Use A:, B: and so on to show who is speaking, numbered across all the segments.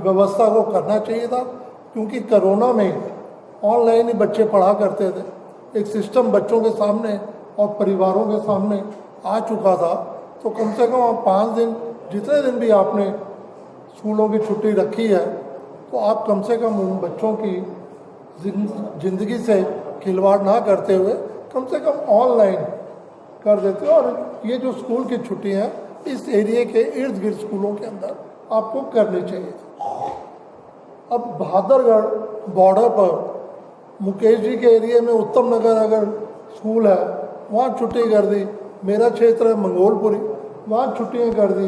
A: व्यवस्था को करना चाहिए था, क्योंकि कोरोना में ऑनलाइन ही बच्चे पढ़ा करते थे। एक सिस्टम बच्चों के सामने और परिवारों के सामने आ चुका था, तो कम से कम आप 5 दिन, जितने दिन भी आपने स्कूलों की छुट्टी रखी है, तो आप कम से कम उन बच्चों की ज़िंदगी से खिलवाड़ ना करते हुए कम से कम ऑनलाइन कर देते। और ये जो स्कूल की छुट्टियाँ हैं, इस एरिया के इर्द गिर्द स्कूलों के अंदर आपको करनी चाहिए। अब बहादुरगढ़ बॉर्डर पर मुकेश जी के एरिया में उत्तम नगर अगर स्कूल है, वहाँ छुट्टी कर दी। मेरा क्षेत्र है मंगोलपुरी, वहाँ छुट्टियाँ कर दी,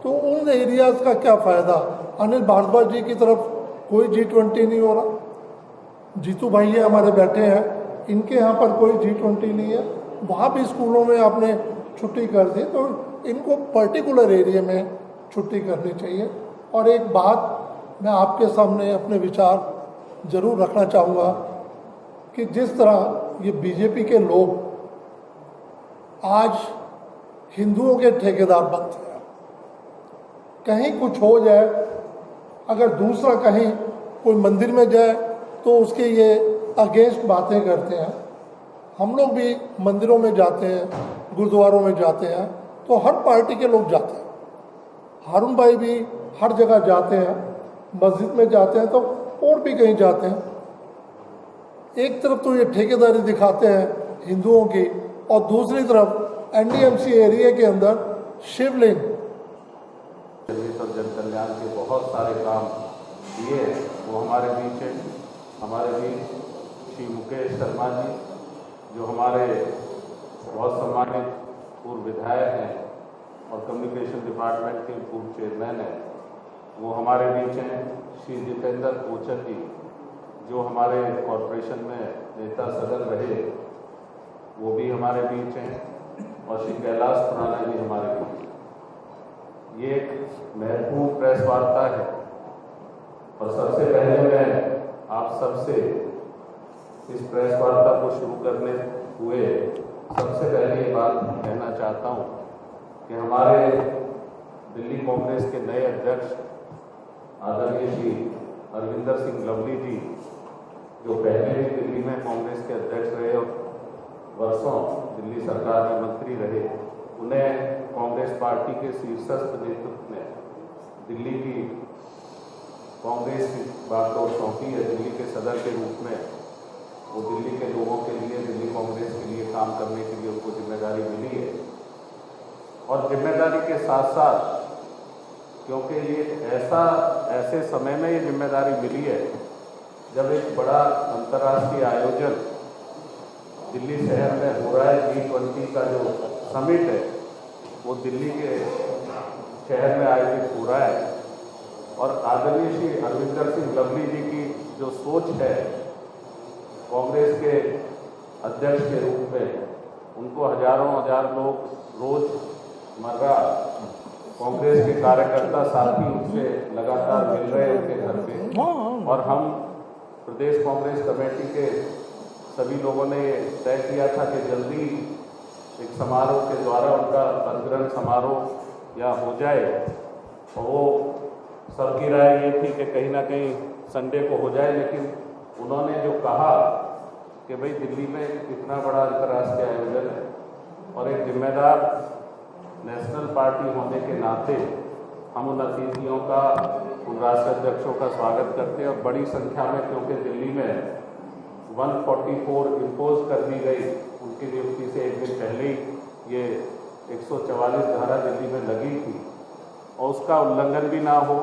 A: तो उन एरियाज़ का क्या फ़ायदा। अनिल भारद्वाज जी की तरफ कोई G20 नहीं हो रहा। जीतू भाई ये हमारे बैठे हैं, इनके यहाँ पर कोई G20 नहीं है, वहाँ भी स्कूलों में आपने छुट्टी कर दी, तो इनको पर्टिकुलर एरिया में छुट्टी करनी चाहिए। और एक बात मैं आपके सामने अपने विचार ज़रूर रखना चाहूँगा कि जिस तरह ये बीजेपी के लोग आज हिंदुओं के ठेकेदार बनते हैं, कहीं कुछ हो जाए, अगर दूसरा कहीं कोई मंदिर में जाए तो उसके ये अगेंस्ट बातें करते हैं। हम लोग भी मंदिरों में जाते हैं, गुरुद्वारों में जाते हैं, तो हर पार्टी के लोग जाते हैं। हारून भाई भी हर जगह जाते हैं, मस्जिद में जाते हैं, तो और भी कहीं जाते हैं। एक तरफ तो ये ठेकेदारी दिखाते हैं हिंदुओं की, और दूसरी तरफ NDMC एरिया के अंदर शिवलिंग
B: और जन कल्याण के बहुत सारे काम किए हैं, वो हमारे बीच है। हमारे बीच श्री मुकेश शर्मा जी, जो हमारे बहुत सम्मानित पूर्व विधायक हैं और कम्युनिकेशन डिपार्टमेंट के पूर्व चेयरमैन हैं, वो हमारे बीच हैं। श्री जितेंद्र कोचर जी, जो हमारे कॉरपोरेशन में नेता सदन रहे, वो भी हमारे बीच हैं। और श्री कैलाश खुराना जी हमारे बीच। ये एक महत्वपूर्ण प्रेस वार्ता है, और सबसे पहले मैं आप सबसे इस प्रेस वार्ता को शुरू करने हुए सबसे पहले ये बात कहना चाहता हूँ कि हमारे दिल्ली कांग्रेस के नए अध्यक्ष आदरणीय श्री अरविंदर सिंह लवली जी, जो पहले भी दिल्ली में कांग्रेस के अध्यक्ष रहे और वर्षों दिल्ली सरकार में मंत्री रहे, उन्हें कांग्रेस पार्टी के शीर्षस्थ नेतृत्व में दिल्ली की कांग्रेस की बागडोर सौंपी है। दिल्ली के सदर के रूप में वो दिल्ली के लोगों के लिए, दिल्ली कांग्रेस के लिए काम करने के लिए उनको जिम्मेदारी मिली है। और जिम्मेदारी के साथ साथ, क्योंकि ये ऐसे समय में ये जिम्मेदारी मिली है जब एक बड़ा अंतर्राष्ट्रीय आयोजन दिल्ली शहर में हो रहा है, G20 का जो समिट है वो दिल्ली के शहर में आयोजित हो रहा है। और आदरणीय श्री अरविंदर सिंह लवली जी की जो सोच है कांग्रेस के अध्यक्ष के रूप में, उनको हजारों हजार लोग रोजमर्रा कांग्रेस के कार्यकर्ता साथी उनसे लगातार मिल रहे हैं उनके घर पे। और हम प्रदेश कांग्रेस कमेटी के सभी लोगों ने तय किया था कि जल्दी एक समारोह के द्वारा उनका पदग्रहण समारोह या हो जाए। और वो सबकी राय ये थी कि कहीं ना कहीं संडे को हो जाए, लेकिन उन्होंने जो कहा कि भाई दिल्ली में इतना बड़ा अंतर्राष्ट्रीय आयोजन है और एक जिम्मेदार नेशनल पार्टी होने के नाते हम उन अतिथियों का, उन राष्ट्रीय अध्यक्षों का स्वागत करते हैं। और बड़ी संख्या में, क्योंकि दिल्ली में 144 इम्पोज कर दी गई उनकी नियुक्ति से एक दिन पहले ही, ये 144 धारा दिल्ली में लगी थी, और उसका उल्लंघन भी ना हो।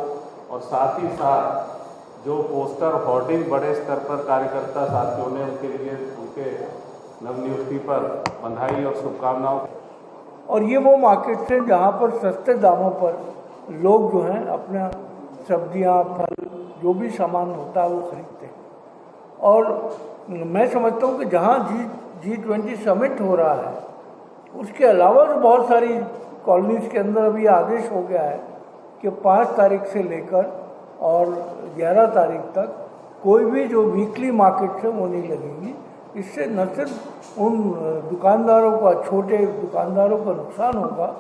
B: और साथ ही साथ जो पोस्टर होर्डिंग बड़े स्तर पर कार्यकर्ता साथियों ने उनके लिए, उनके नवनियुक्ति पर बधाई और शुभकामनाओं।
C: और ये वो मार्केट है जहाँ पर सस्ते दामों पर लोग जो हैं अपना सब्जियाँ, फल, जो भी सामान होता है वो खरीदते हैं। और मैं समझता हूँ कि जहाँ G20 समिट हो रहा है, उसके अलावा जो बहुत सारी कॉलोनीज़ के अंदर अभी आदेश हो गया है कि 5 तारीख से लेकर और 11 तारीख तक कोई भी जो वीकली मार्केट है वो नहीं लगेगी। इससे न सिर्फ उन दुकानदारों का, छोटे दुकानदारों का नुकसान होगा,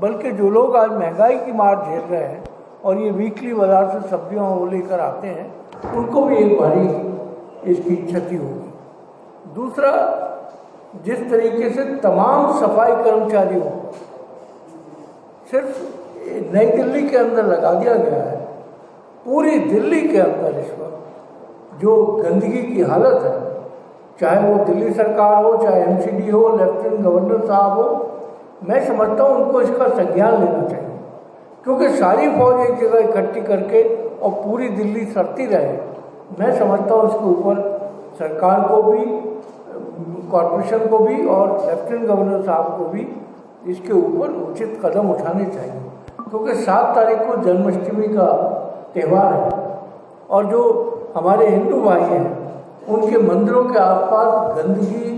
C: बल्कि जो लोग आज महंगाई की मार झेल रहे हैं और ये वीकली बाजार से सब्जियां वो लेकर आते हैं, उनको भी एक भारी इसकी क्षति होगी। दूसरा, जिस तरीके से तमाम सफाई कर्मचारियों सिर्फ नई दिल्ली के अंदर लगा दिया गया है, पूरी दिल्ली के अंदर इस वक्त जो गंदगी की हालत है, चाहे वो दिल्ली सरकार हो, चाहे एमसीडी हो, लेफ्टिनेंट गवर्नर साहब हो, मैं समझता हूँ उनको इसका संज्ञान लेना चाहिए, क्योंकि सारी फौज एक जगह इकट्ठी करके और पूरी दिल्ली सड़ती रहे, मैं समझता हूँ इसके ऊपर सरकार को भी, कॉर्पोरेशन को भी और लेफ्टिनेंट गवर्नर साहब को भी इसके ऊपर उचित कदम उठाने चाहिए, क्योंकि 7 तारीख को जन्माष्टमी का त्यौहार है और जो हमारे हिंदू भाई हैं उनके मंदिरों के आसपास गंदगी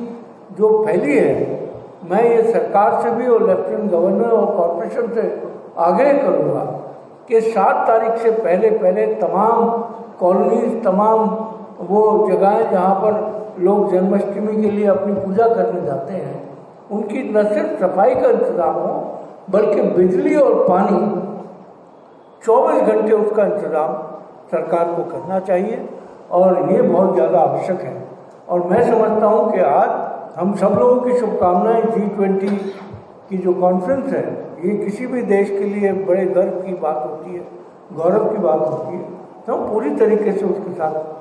C: जो फैली है, मैं ये सरकार से भी और लेफ्टिनेंट गवर्नर और कॉर्पोरेशन से आग्रह करूँगा कि 7 तारीख से पहले तमाम कॉलोनीज, तमाम वो जगहें जहाँ पर लोग जन्माष्टमी के लिए अपनी पूजा करने जाते हैं, उनकी न सिर्फ सफाई का इंतज़ाम हो बल्कि बिजली और पानी 24 घंटे उसका इंतज़ाम सरकार को करना चाहिए और ये बहुत ज़्यादा आवश्यक है। और मैं समझता हूँ कि आज हम सब लोगों की शुभकामनाएं, G20 की जो कॉन्फ्रेंस है, ये किसी भी देश के लिए बड़े गर्व की बात होती है, गौरव की बात होती है, तो हम पूरी तरीके से उसके साथ